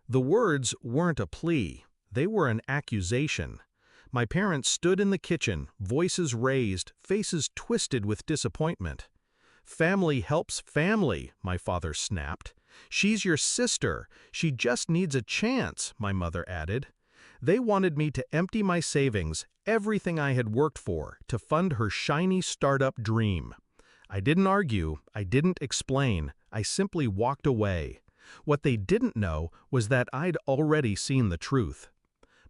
The words weren't a plea, they were an accusation. My parents stood in the kitchen, voices raised, faces twisted with disappointment. "Family helps family," my father snapped. "She's your sister. She just needs a chance," my mother added. They wanted me to empty my savings, everything I had worked for, to fund her shiny startup dream. I didn't argue, I didn't explain, I simply walked away. What they didn't know was that I'd already seen the truth.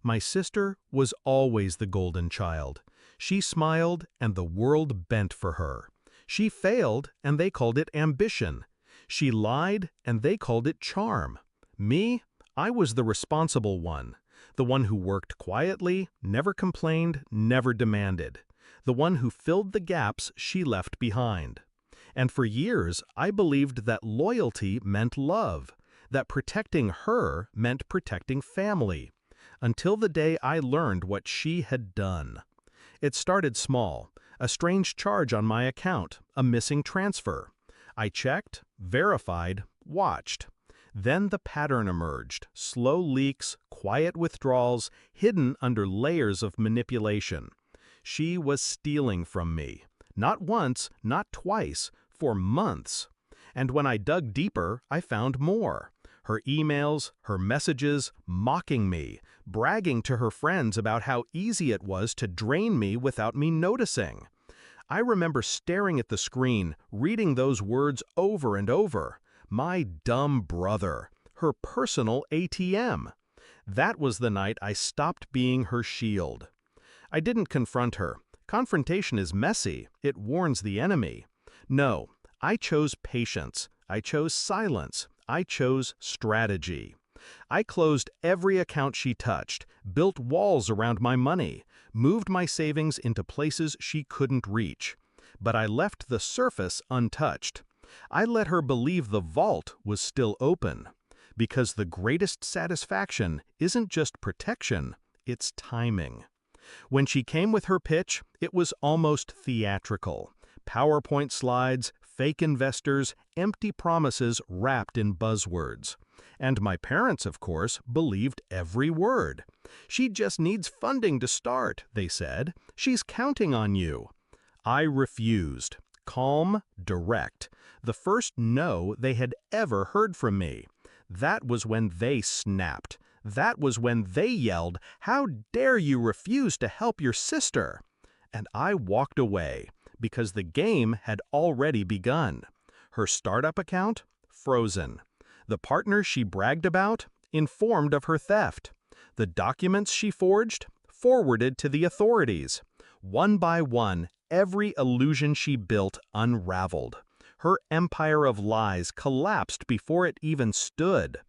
My sister was always the golden child. She smiled and the world bent for her. She failed and they called it ambition. She lied and they called it charm. Me, I was the responsible one. The one who worked quietly, never complained, never demanded. The one who filled the gaps she left behind. And for years, I believed that loyalty meant love, that protecting her meant protecting family, until the day I learned what she had done. It started small, a strange charge on my account, a missing transfer. I checked, verified, watched. Then the pattern emerged, slow leaks, quiet withdrawals, hidden under layers of manipulation. She was stealing from me. Not once, not twice, for months. And when I dug deeper, I found more. Her emails, her messages, mocking me, bragging to her friends about how easy it was to drain me without me noticing. I remember staring at the screen, reading those words over and over. My dumb brother, her personal ATM. That was the night I stopped being her shield. I didn't confront her. Confrontation is messy. It warns the enemy. No, I chose patience. I chose silence. I chose strategy. I closed every account she touched, built walls around my money, moved my savings into places she couldn't reach. But I left the surface untouched. I let her believe the vault was still open. Because the greatest satisfaction isn't just protection, it's timing. When she came with her pitch, it was almost theatrical. PowerPoint slides, fake investors, empty promises wrapped in buzzwords. And my parents, of course, believed every word. "She just needs funding to start," they said. "She's counting on you." I refused. Calm, direct. The first no they had ever heard from me. That was when they snapped. That was when they yelled, "How dare you refuse to help your sister?" And I walked away, because the game had already begun. Her startup account? Frozen. The partner she bragged about? Informed of her theft. The documents she forged? Forwarded to the authorities. One by one, every illusion she built unraveled. Her empire of lies collapsed before it even stood.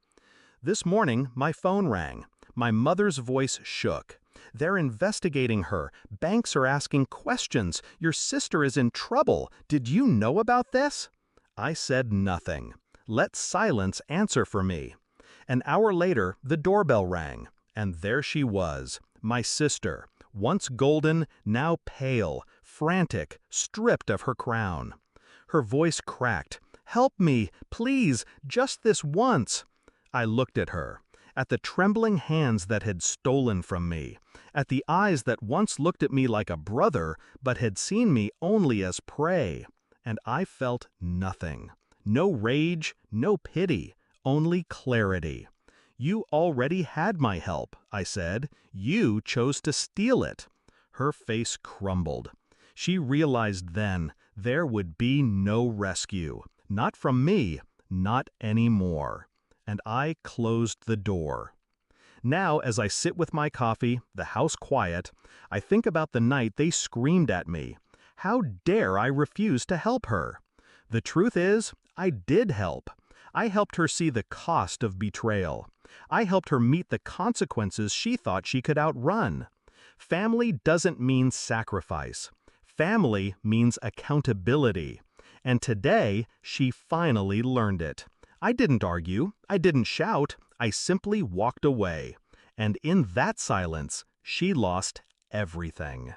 This morning, my phone rang. My mother's voice shook. "They're investigating her. Banks are asking questions. Your sister is in trouble. Did you know about this?" I said nothing. Let silence answer for me. An hour later, the doorbell rang. And there she was, my sister, once golden, now pale, frantic, stripped of her crown. Her voice cracked. "Help me, please, just this once." I looked at her, at the trembling hands that had stolen from me, at the eyes that once looked at me like a brother, but had seen me only as prey, and I felt nothing. No rage, no pity, only clarity. "You already had my help," I said. "You chose to steal it." Her face crumbled. She realized then there would be no rescue. Not from me, not anymore. And I closed the door. Now, as I sit with my coffee, the house quiet, I think about the night they screamed at me. How dare I refuse to help her? The truth is, I did help. I helped her see the cost of betrayal. I helped her meet the consequences she thought she could outrun. Family doesn't mean sacrifice. Family means accountability. And today, she finally learned it. I didn't argue. I didn't shout. I simply walked away. And in that silence, she lost everything.